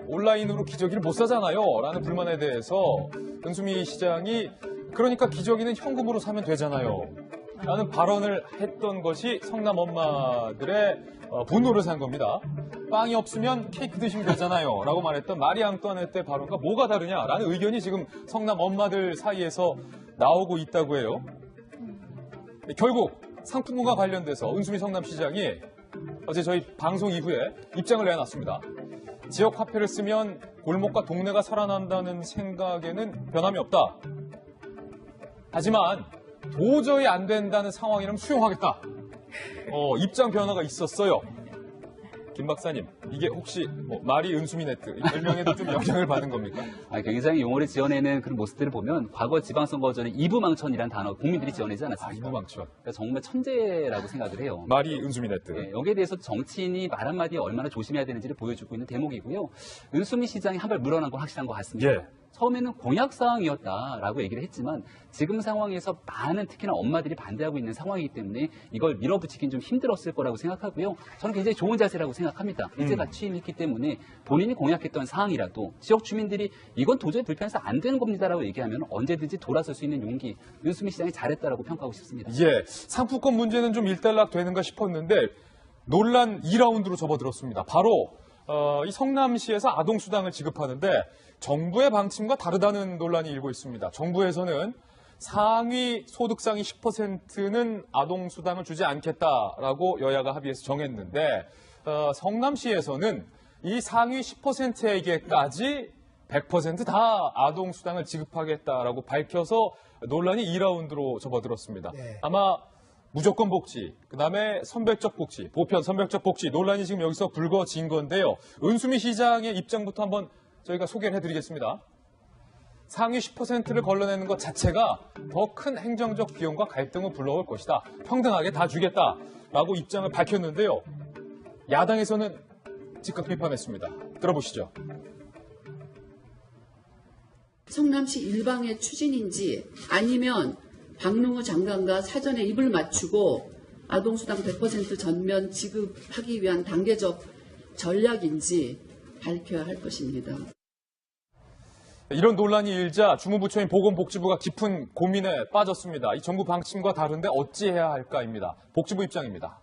온라인으로 기저귀를 못 사잖아요. 라는 불만에 대해서 은수미 시장이 그러니까 기저귀는 현금으로 사면 되잖아요. 라는 발언을 했던 것이 성남 엄마들의 분노를 산 겁니다. 빵이 없으면 케이크 드시면 되잖아요. 라고 말했던 마리 앙뚜아네트의 발언과 뭐가 다르냐라는 의견이 지금 성남 엄마들 사이에서 나오고 있다고 해요. 결국 상품군과 관련돼서 은수미 성남시장이 어제 저희 방송 이후에 입장을 내놨습니다. 지역 화폐를 쓰면 골목과 동네가 살아난다는 생각에는 변함이 없다. 하지만 도저히 안 된다는 상황이라면 수용하겠다. 입장 변화가 있었어요. 김 박사님, 이게 혹시 마리 은수미네트 별명에도 좀 영향을 받은 겁니까? 굉장히 용어를 지어내는 그런 모습들을 보면 과거 지방선거 전에 이부망천이라는 단어 국민들이 지어내지 않았습니까? 이부망천. 그러니까 정말 천재라고 생각을 해요. 마리 은수미네트. 네, 여기에 대해서 정치인이 말 한마디에 얼마나 조심해야 되는지를 보여주고 있는 대목이고요. 은수미 시장이 한 발 물러난 건 확실한 것 같습니다. 예. 처음에는 공약사항이었다라고 얘기를 했지만 지금 상황에서 많은 특히나 엄마들이 반대하고 있는 상황이기 때문에 이걸 밀어붙이긴 좀 힘들었을 거라고 생각하고요. 저는 굉장히 좋은 자세라고 생각합니다. 이제가 취임했기 때문에 본인이 공약했던 사항이라도 지역 주민들이 이건 도저히 불편해서 안 되는 겁니다라고 얘기하면 언제든지 돌아설 수 있는 용기, 은수미 시장이 잘했다라고 평가하고 싶습니다. 예, 상품권 문제는 좀 일단락 되는가 싶었는데 논란 2라운드로 접어들었습니다. 바로 이 성남시에서 아동수당을 지급하는데 정부의 방침과 다르다는 논란이 일고 있습니다. 정부에서는 상위 소득상위 10%는 아동수당을 주지 않겠다라고 여야가 합의해서 정했는데 성남시에서는 이 상위 10%에게까지 100% 다 아동수당을 지급하겠다라고 밝혀서 논란이 2라운드로 접어들었습니다. 네. 아마 무조건 복지, 그다음에 선별적 복지, 보편 선별적 복지 논란이 지금 여기서 불거진 건데요. 은수미 시장의 입장부터 한번 저희가 소개를 해드리겠습니다. 상위 10%를 걸러내는 것 자체가 더 큰 행정적 비용과 갈등을 불러올 것이다. 평등하게 다 주겠다라고 입장을 밝혔는데요. 야당에서는 즉각 비판했습니다. 들어보시죠. 성남시 일방의 추진인지 아니면 박능호 장관과 사전에 입을 맞추고 아동수당 100% 전면 지급하기 위한 단계적 전략인지 밝혀야 할 것입니다. 이런 논란이 일자 주무부처인 보건복지부가 깊은 고민에 빠졌습니다. 이 정부 방침과 다른데 어찌해야 할까입니다. 복지부 입장입니다.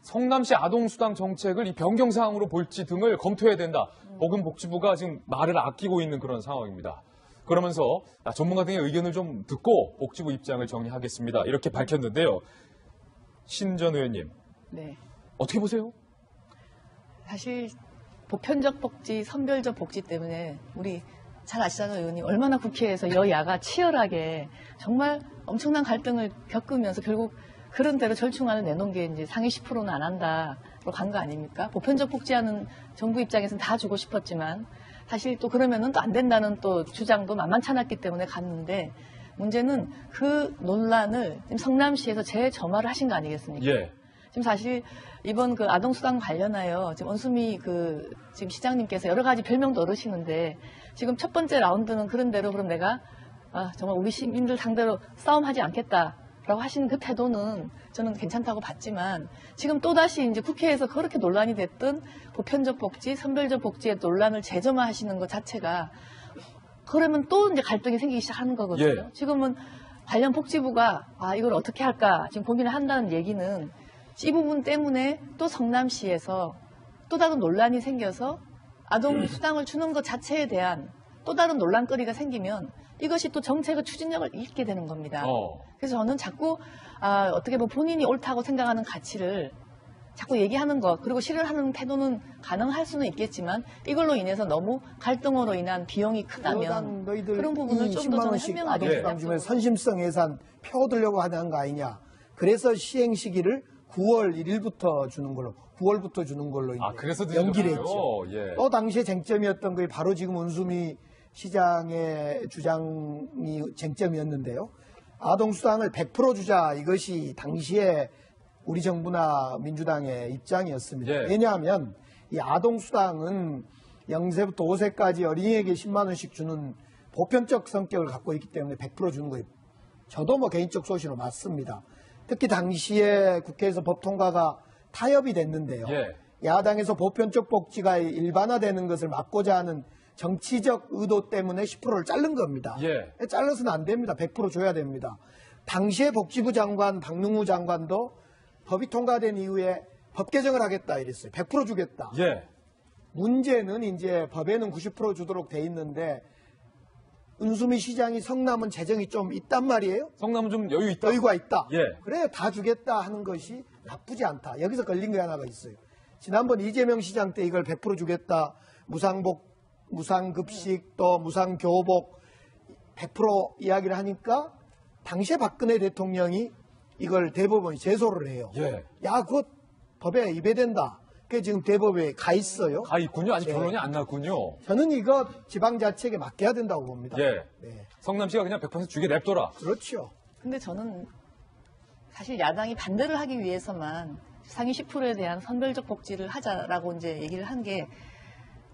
성남시 아동수당 정책을 이 변경사항으로 볼지 등을 검토해야 된다. 보건복지부가 지금 말을 아끼고 있는 그런 상황입니다. 그러면서 전문가 등의 의견을 좀 듣고 복지부 입장을 정리하겠습니다. 이렇게 밝혔는데요. 신 전 의원님, 네. 어떻게 보세요? 사실 보편적 복지, 선별적 복지 때문에 우리 잘 아시잖아요, 의원님. 얼마나 국회에서 여야가 치열하게 정말 엄청난 갈등을 겪으면서 결국 그런 대로 절충안을 내놓은 게 이제 상위 10%는 안 한다로 간 거 아닙니까? 보편적 복지하는 정부 입장에서는 다 주고 싶었지만 사실 또 그러면은 또 안 된다는 또 주장도 만만찮았기 때문에 갔는데 문제는 그 논란을 지금 성남시에서 재점화를 하신 거 아니겠습니까? 예. 지금 사실 이번 그 아동수당 관련하여 지금 은수미 지금 시장님께서 여러 가지 별명도 얻으시는데 지금 첫 번째 라운드는 그런 대로 그럼 내가 정말 우리 시민들 상대로 싸움하지 않겠다라고 하시는 그 태도는 저는 괜찮다고 봤지만 지금 또다시 이제 국회에서 그렇게 논란이 됐던 보편적 복지, 선별적 복지의 논란을 재점화하시는 것 자체가 그러면 또 이제 갈등이 생기기 시작하는 거거든요. 예. 지금은 관련 복지부가 이걸 어떻게 할까 지금 고민을 한다는 얘기는 이 부분 때문에 또 성남시에서 또 다른 논란이 생겨서 아동수당을 주는 것 자체에 대한 또 다른 논란거리가 생기면 이것이 또 정책의 추진력을 잃게 되는 겁니다. 그래서 저는 자꾸 어떻게 보면 본인이 옳다고 생각하는 가치를 자꾸 얘기하는 것 그리고 실현하는 태도는 가능할 수는 있겠지만 이걸로 인해서 너무 갈등으로 인한 비용이 크다면 그런 부분을 좀 더 저는 현명하게 아동수당 선심성 예산 펴들려고 하는 거 아니냐. 그래서 시행 시기를 9월 1일부터 주는 걸로 9월부터 주는 걸로 이제 그래서 연기를 드시는 했죠. 거예요? 예. 또 당시에 쟁점이었던 게 바로 지금 은수미 시장의 주장이 쟁점이었는데요. 아동수당을 100% 주자 이것이 당시에 우리 정부나 민주당의 입장이었습니다. 예. 왜냐하면 이 아동수당은 0세부터 5세까지 어린이에게 10만 원씩 주는 보편적 성격을 갖고 있기 때문에 100% 주는 거예요. 저도 뭐 개인적 소신으로 맞습니다. 특히 당시에 국회에서 법 통과가 타협이 됐는데요. 예. 야당에서 보편적 복지가 일반화되는 것을 막고자 하는 정치적 의도 때문에 10%를 자른 겁니다. 예. 잘라서는 안 됩니다. 100% 줘야 됩니다. 당시에 복지부 장관 박능우 장관도 법이 통과된 이후에 법 개정을 하겠다 이랬어요. 100% 주겠다. 예. 문제는 이제 법에는 90% 주도록 돼 있는데 은수미 시장이 성남은 재정이 좀 있단 말이에요. 성남은 좀 여유 있다. 여유가 있다. 예. 그래 다 주겠다 하는 것이 나쁘지 않다. 여기서 걸린 게 하나가 있어요. 지난번 이재명 시장 때 이걸 100% 주겠다. 무상급식 또 무상교복 100% 이야기를 하니까 당시에 박근혜 대통령이 이걸 대법원이 제소를 해요. 예. 야, 그거 법에 위배된다. 그게 지금 대법에 가 있어요. 가 있군요. 아직 예. 결론이 안 났군요. 저는 이거 지방자치에게 맡겨야 된다고 봅니다. 예. 네. 성남시가 그냥 100% 주게 냅둬라. 그렇죠. 근데 저는 사실 야당이 반대를 하기 위해서만 상위 10%에 대한 선별적 복지를 하자라고 이제 얘기를 한 게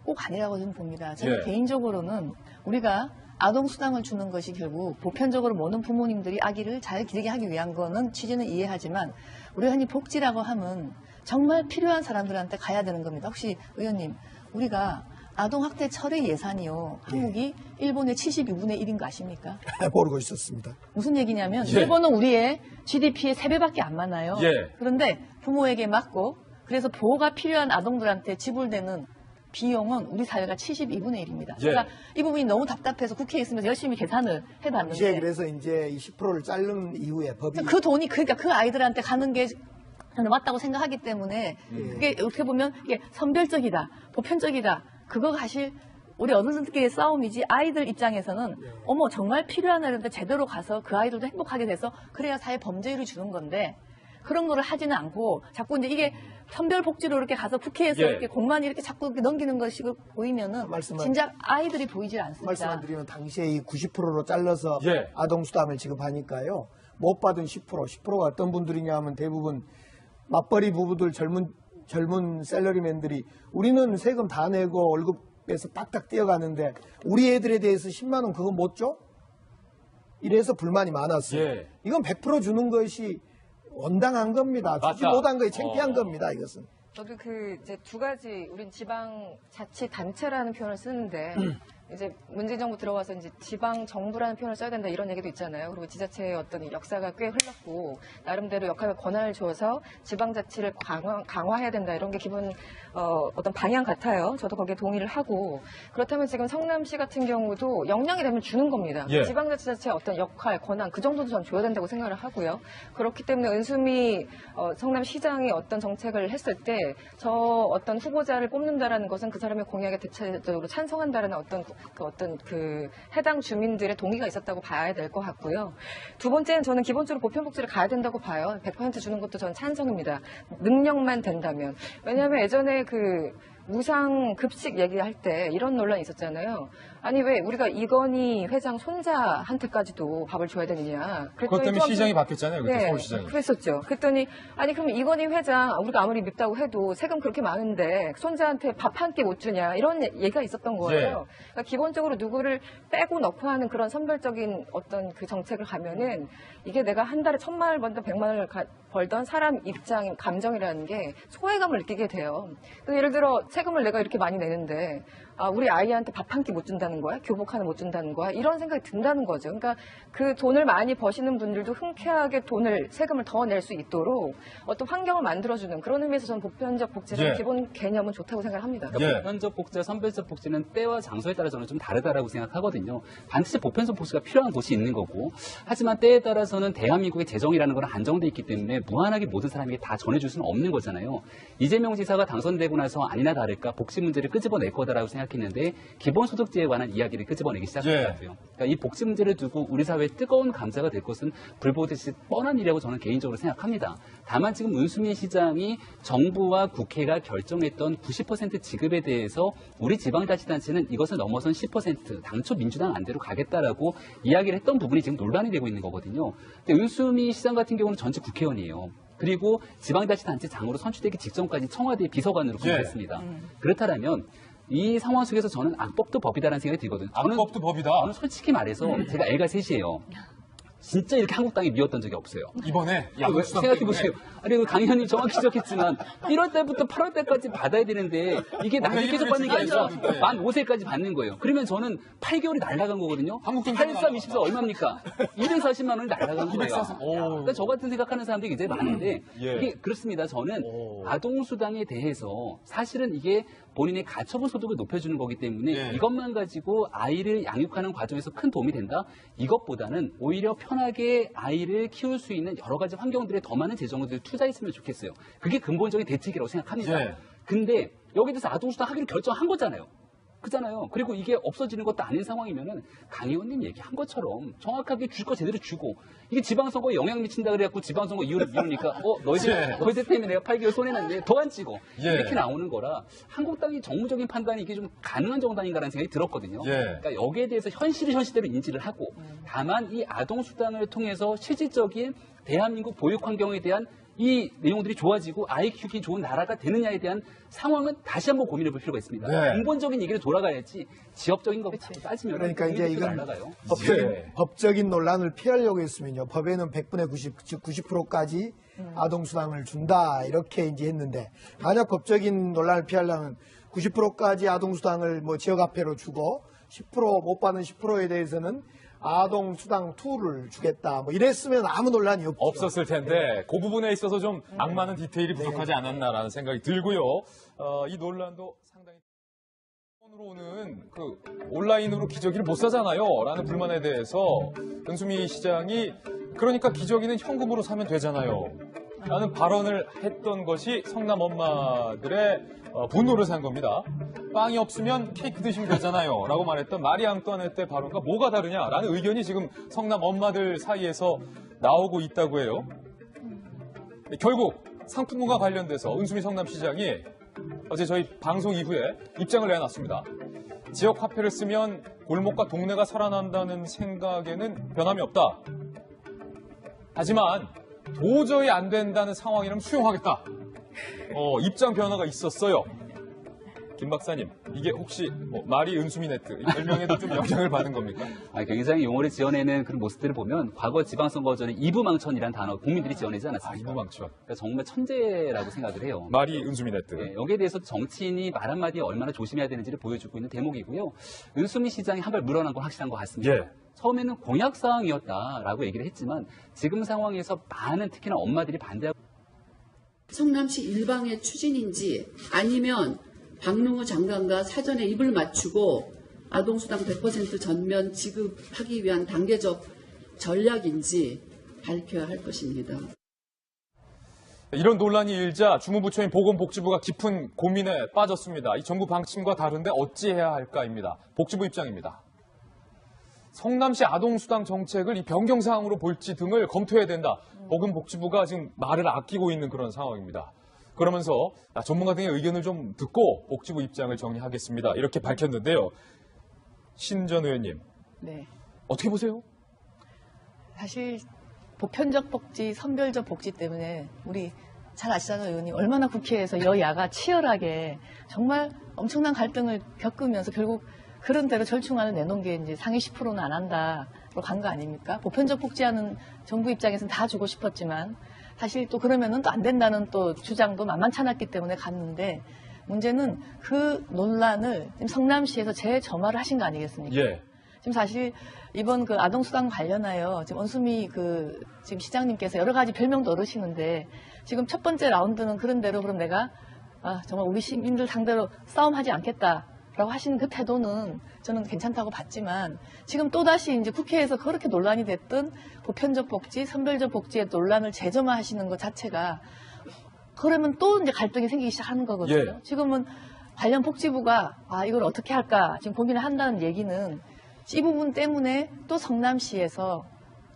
꼭 아니라고 저는 봅니다. 저는 예. 개인적으로는 우리가 아동수당을 주는 것이 결국 보편적으로 모든 부모님들이 아기를 잘 기르게 하기 위한 거는 취지는 이해하지만 우리가 흔히 복지라고 하면 정말 필요한 사람들한테 가야 되는 겁니다. 혹시 의원님, 우리가 아동학대 처리 예산이요. 한국이 일본의 72분의 1인 거 아십니까? 모르고 있었습니다. 무슨 얘기냐면 예. 일본은 우리의 GDP의 3배밖에 안 많아요. 예. 그런데 부모에게 맞고 그래서 보호가 필요한 아동들한테 지불되는 비용은 우리 사회가 72분의 1입니다. 예. 제가 이 부분이 너무 답답해서 국회에 있으면서 열심히 계산을 이제 해봤는데 그래서 이제 이 10%를 자른 이후에 법이 그 돈이 그러니까 그 아이들한테 가는 게 저는 맞다고 생각하기 때문에 그게 어떻게 보면 이게 선별적이다, 보편적이다. 그거 사실 우리 어른들끼리의 싸움이지 아이들 입장에서는 어머 정말 필요한 아이들한테 제대로 가서 그 아이들도 행복하게 돼서 그래야 사회 범죄율이 주는 건데 그런 거를 하지는 않고 자꾸 이제 이게 선별복지로 이렇게 가서 국회에서 예. 이렇게 공만 이렇게 자꾸 이렇게 넘기는 것이 보이면은 말씀은- 진작 아이들이 보이질 않습니다. 말씀을 드리면 당시에 이 90%로 잘라서 예. 아동수당을 지급하니까요. 못 받은 10%가 어떤 분들이냐 하면 대부분 맞벌이 부부들 젊은 샐러리맨들이 우리는 세금 다 내고 월급에서 딱딱 뛰어가는데 우리 애들에 대해서 10만 원 그거 못 줘? 이래서 불만이 많았어요. 예. 이건 100% 주는 것이 원당한 겁니다. 주지 맞다. 못한 거에 창피한 겁니다. 이것은. 저도 그 이제 두 가지 우린 지방 자치 단체라는 표현을 쓰는데 이제 문재인 정부 들어와서 이제 지방 정부라는 표현을 써야 된다 이런 얘기도 있잖아요. 그리고 지자체의 어떤 역사가 꽤 흘렀고 나름대로 역할과 권한을 줘서 지방 자치를 강화해야 된다 이런 게 기본 어떤 방향 같아요. 저도 거기에 동의를 하고 그렇다면 지금 성남시 같은 경우도 역량이 되면 주는 겁니다. 예. 지방자치자체의 어떤 역할, 권한 그 정도도 전 줘야 된다고 생각을 하고요. 그렇기 때문에 은수미 성남시장이 어떤 정책을 했을 때 저 어떤 후보자를 뽑는다라는 것은 그 사람의 공약에 대체적으로 찬성한다라는 어떤 그 해당 주민들의 동의가 있었다고 봐야 될 것 같고요. 두 번째는 저는 기본적으로 보편복지를 가야 된다고 봐요. 100% 주는 것도 저는 찬성입니다. 능력만 된다면. 왜냐하면 예전에 그 무상 급식 얘기할 때 이런 논란이 있었잖아요. 아니 왜 우리가 이건희 회장 손자한테까지도 밥을 줘야 되느냐. 그것 때문에 시장이 바뀌었잖아요. 그때 서울시장이. 그랬었죠. 그랬더니 아니 그럼 이건희 회장 우리가 아무리 밉다고 해도 세금 그렇게 많은데 손자한테 밥 한 끼 못 주냐 이런 얘기가 있었던 거예요. 예. 그러니까 기본적으로 누구를 빼고 넣고 하는 그런 선별적인 어떤 그 정책을 가면은 이게 내가 한 달에 1,000만 원을 벌던 100만 원을 벌던 사람 입장 감정이라는 게 소외감을 느끼게 돼요. 그래서 예를 들어 세금을 내가 이렇게 많이 내는데 우리 아이한테 밥 한 끼 못 준다는 거야? 교복 하나 못 준다는 거야? 이런 생각이 든다는 거죠. 그러니까 그 돈을 많이 버시는 분들도 흔쾌하게 세금을 더 낼 수 있도록 어떤 환경을 만들어주는 그런 의미에서 저는 보편적 복지라는 예. 기본 개념은 좋다고 생각을 합니다. 예. 보편적 복지와 선별적 복지는 때와 장소에 따라 저는 좀 다르다라고 생각하거든요. 반드시 보편적 복지가 필요한 곳이 있는 거고, 하지만 때에 따라서는 대한민국의 재정이라는 건 한정돼 있기 때문에 무한하게 모든 사람에게 다 전해줄 수는 없는 거잖아요. 이재명 지사가 당선되고 나서 아니나 다를까 복지 문제를 끄집어낼 거다라고 생각했는데 기본소득제에 관한 이야기를 끄집어내기 시작하더라고요. 그러니까 이 복지 문제를 두고 우리 사회에 뜨거운 감자가 될 것은 불보듯이 뻔한 일이라고 저는 개인적으로 생각합니다. 다만 지금 문수민 시장이 정부와 국회가 결정했던 90% 지급에 대해서 우리 지방자치단체는 이것을 넘어선 10% 당초 민주당 안대로 가겠다라고 이야기를 했던 부분이 지금 논란이 되고 있는 거거든요. 근데 문수민 시장 같은 경우는 전직 국회의원이에요. 그리고 지방자치단체장으로 선출되기 직전까지 청와대 비서관으로 근무했습니다. 그렇다면 이 상황 속에서 저는 악법도 법이다라는 생각이 들거든요. 악법도 법이다. 저는 솔직히 말해서 제가 애가 셋이에요. 진짜 이렇게 한국당이 미웠던 적이 없어요. 이번에 왜, 야구수당 생각해보세요. 아니, 그 강의원님 정확히 지적했지만 1월 달부터 8월 달까지 받아야 되는데 이게 나중에 계속 받는 게 아니라 만 5세까지 받는 거예요. 그러면 저는 8개월이 날아간 거거든요. 한국당 83, 24 얼마입니까? 240만 원이 날아간 거예요. 240. 오. 그러니까 저 같은 생각하는 사람들이 굉장히 많은데 예. 이게 그렇습니다. 저는 오. 아동수당에 대해서 사실은 이게 본인의 가처분 소득을 높여주는 거기 때문에 예. 이것만 가지고 아이를 양육하는 과정에서 큰 도움이 된다? 이것보다는 오히려 편하게 아이를 키울 수 있는 여러 가지 환경들에 더 많은 재정을 투자했으면 좋겠어요. 그게 근본적인 대책이라고 생각합니다. 예. 근데 여기 대해서 아동수당 하기로 결정한 거잖아요. 그잖아요. 그리고 이게 없어지는 것도 아닌 상황이면은 강 의원님 얘기한 것처럼 정확하게 줄 거 제대로 주고 이게 지방선거에 영향 미친다 그래갖고 지방선거 이유를 미루니까 너희들 때문에 내가 8개월 손해났네 더 안 찍어 예. 이렇게 나오는 거라 한국당이 정무적인 판단이 이게 좀 가능한 정당인가라는 생각이 들었거든요. 예. 그러니까 여기에 대해서 현실을 현실대로 인지를 하고 다만 이 아동수당을 통해서 실질적인 대한민국 보육 환경에 대한 이 내용들이 좋아지고 아이 키우기 좋은 나라가 되느냐에 대한 상황은 다시 한번 고민해 볼 필요가 있습니다. 네. 근본적인 얘기를 돌아가야지 지역적인 거 따지면 그러니까 이제 이건 날아가요. 법적인 논란을 피하려고 했으면요. 법에는 100분의 90, 즉 90%까지 아동수당을 준다 이렇게 이제 했는데 만약 법적인 논란을 피하려면 90%까지 아동수당을 뭐 지역화폐로 주고 10% 못 받는 10%에 대해서는 아동수당 2를 주겠다. 뭐 이랬으면 아무 논란이 없죠. 없었을 텐데 그 부분에 있어서 좀 악마는 디테일이 부족하지 않았나라는 생각이 들고요. 이 논란도 상당히 오는 그 온라인으로 기저귀를 못 사잖아요 라는 불만에 대해서 은수미 시장이 그러니까 기저귀는 현금으로 사면 되잖아요 라는 발언을 했던 것이 성남 엄마들의 분노를 산 겁니다. 빵이 없으면 케이크 드시면 되잖아요 라고 말했던 마리 앙뚜아네트의 발언과 뭐가 다르냐라는 의견이 지금 성남 엄마들 사이에서 나오고 있다고 해요. 결국 상품과 관련돼서 은수미 성남시장이 어제 저희 방송 이후에 입장을 내놨습니다. 지역 화폐를 쓰면 골목과 동네가 살아난다는 생각에는 변함이 없다. 하지만 도저히 안 된다는 상황이라면 수용하겠다. 입장 변화가 있었어요. 김 박사님, 이게 혹시 마리 은수미네트 이 별명에도 좀 영향을 받은 겁니까? 굉장히 용어를 지어내는 그런 모습들을 보면 과거 지방선거 전에 이부망천이라는 단어 국민들이 지어내지 않았습니까? 이부망천. 그러니까 정말 천재라고 생각을 해요. 마리 은수미네트. 네, 여기에 대해서 정치인이 말 한마디에 얼마나 조심해야 되는지를 보여주고 있는 대목이고요. 은수미 시장이 한 발 물러난 건 확실한 것 같습니다. 예. 처음에는 공약사항이었다라고 얘기를 했지만 지금 상황에서 많은 특히나 엄마들이 반대하고 성남시 일방의 추진인지 아니면 박능우 장관과 사전에 입을 맞추고 아동수당 100% 전면 지급하기 위한 단계적 전략인지 밝혀야 할 것입니다. 이런 논란이 일자 주무부처인 보건복지부가 깊은 고민에 빠졌습니다. 이 정부 방침과 다른데 어찌해야 할까입니다. 복지부 입장입니다. 성남시 아동수당 정책을 이 변경사항으로 볼지 등을 검토해야 된다. 보건복지부가 지금 말을 아끼고 있는 그런 상황입니다. 그러면서 전문가 등의 의견을 좀 듣고 복지부 입장을 정리하겠습니다. 이렇게 밝혔는데요. 신 전 의원님, 네. 어떻게 보세요? 사실 보편적 복지, 선별적 복지 때문에 우리 잘 아시잖아요, 의원님. 얼마나 국회에서 여야가 치열하게 정말 엄청난 갈등을 겪으면서 결국 그런 대로 절충안을 내놓은 게 이제 상위 10%는 안 한다로 간 거 아닙니까? 보편적 복지하는 정부 입장에서는 다 주고 싶었지만 사실 또 그러면은 또 안 된다는 또 주장도 만만찮았기 때문에 갔는데 문제는 그 논란을 지금 성남시에서 재점화를 하신 거 아니겠습니까? 예. 지금 사실 이번 그 아동수당 관련하여 지금 원수미 지금 시장님께서 여러 가지 별명도 얻으시는데 지금 첫 번째 라운드는 그런 대로 그럼 내가 정말 우리 시민들 상대로 싸움하지 않겠다라고 하시는 그 태도는 저는 괜찮다고 봤지만 지금 또다시 이제 국회에서 그렇게 논란이 됐던 보편적 복지, 선별적 복지의 논란을 재점화하시는 것 자체가 그러면 또 이제 갈등이 생기기 시작하는 거거든요. 예. 지금은 관련 복지부가 이걸 어떻게 할까 지금 고민을 한다는 얘기는 이 부분 때문에 또 성남시에서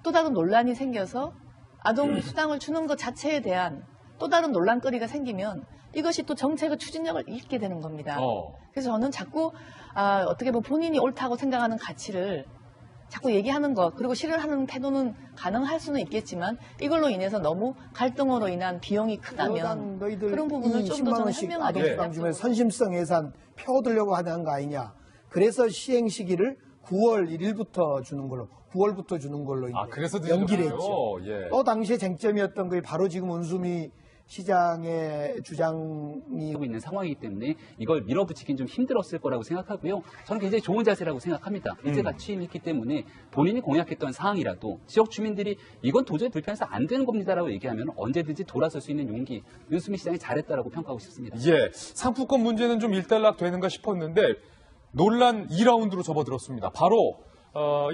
또 다른 논란이 생겨서 아동 수당을 주는 것 자체에 대한 또 다른 논란거리가 생기면 이것이 또 정책의 추진력을 잃게 되는 겁니다. 그래서 저는 자꾸 어떻게 보면 본인이 옳다고 생각하는 가치를 자꾸 얘기하는 것 그리고 실현하는 태도는 가능할 수는 있겠지만 이걸로 인해서 너무 갈등으로 인한 비용이 크다면 너희들 그런 부분을 좀 더 20만 저는 원씩 현명하게 아동수당 주면 선심성 예산 펴오려고 하는 거 아니냐. 그래서 시행 시기를 9월 1일부터 주는 걸로, 9월부터 주는 걸로 이제 그래서 연기를 늦어졌군요. 했죠. 예. 또 당시에 쟁점이었던 게 바로 지금 은수미 시장의 주장이 하고 있는 상황이기 때문에 이걸 밀어붙이긴 좀 힘들었을 거라고 생각하고요. 저는 굉장히 좋은 자세라고 생각합니다. 이제가 취임했기 때문에 본인이 공약했던 사항이라도 지역 주민들이 이건 도저히 불편해서 안 되는 겁니다라고 얘기하면 언제든지 돌아설 수 있는 용기, 윤수미 시장이 잘했다라고 평가하고 싶습니다. 예, 상품권 문제는 좀 일단락 되는가 싶었는데 논란 2라운드로 접어들었습니다. 바로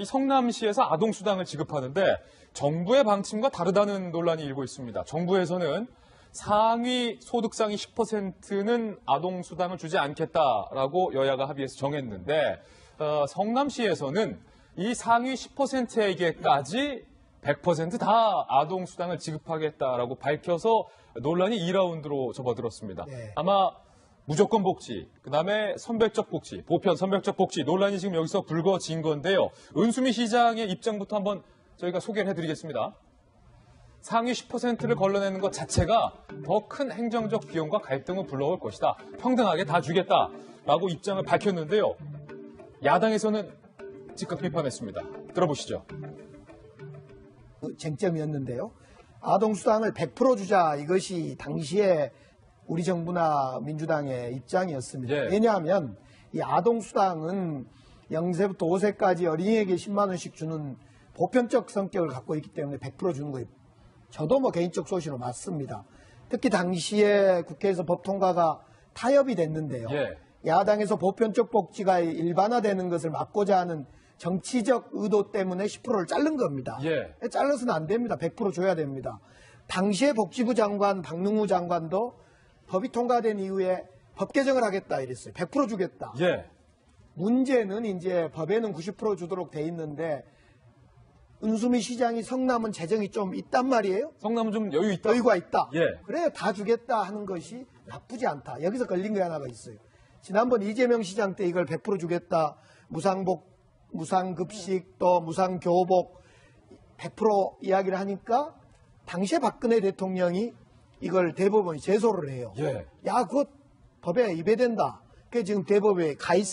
이 성남시에서 아동수당을 지급하는데 정부의 방침과 다르다는 논란이 일고 있습니다. 정부에서는 상위 소득상위 10%는 아동수당을 주지 않겠다라고 여야가 합의해서 정했는데 성남시에서는 이 상위 10%에게까지 100% 다 아동수당을 지급하겠다라고 밝혀서 논란이 2라운드로 접어들었습니다. 네. 아마 무조건 복지, 그다음에 선별적 복지, 보편 선별적 복지 논란이 지금 여기서 불거진 건데요. 은수미 시장의 입장부터 한번 저희가 소개를 해드리겠습니다. 상위 10%를 걸러내는 것 자체가 더 큰 행정적 비용과 갈등을 불러올 것이다. 평등하게 다 주겠다라고 입장을 밝혔는데요. 야당에서는 즉각 비판했습니다. 들어보시죠. 쟁점이었는데요. 아동수당을 100% 주자, 이것이 당시에 우리 정부나 민주당의 입장이었습니다. 예. 왜냐하면 이 아동수당은 0세부터 5세까지 어린이에게 10만 원씩 주는 보편적 성격을 갖고 있기 때문에 100% 주는 거예요. 저도 뭐 개인적 소신으로 맞습니다. 특히 당시에 국회에서 법 통과가 타협이 됐는데요. 예. 야당에서 보편적 복지가 일반화되는 것을 막고자 하는 정치적 의도 때문에 10%를 자른 겁니다. 예. 잘라서는 안 됩니다. 100% 줘야 됩니다. 당시에 복지부 장관 박능우 장관도 법이 통과된 이후에 법 개정을 하겠다 이랬어요. 100% 주겠다. 예. 문제는 이제 법에는 90% 주도록 돼 있는데 은수미 시장이 성남은 재정이 좀 있단 말이에요. 성남은 좀 여유 있다. 여유가 있다. 예. 그래 다 주겠다 하는 것이 나쁘지 않다. 여기서 걸린 게 하나가 있어요. 지난번 이재명 시장 때 이걸 100% 주겠다. 무상급식 또 무상교복 100% 이야기를 하니까 당시에 박근혜 대통령이 이걸 대법원에 제소를 해요. 예. 야, 그거 법에 위배된다. 그게 지금 대법에 가 있어.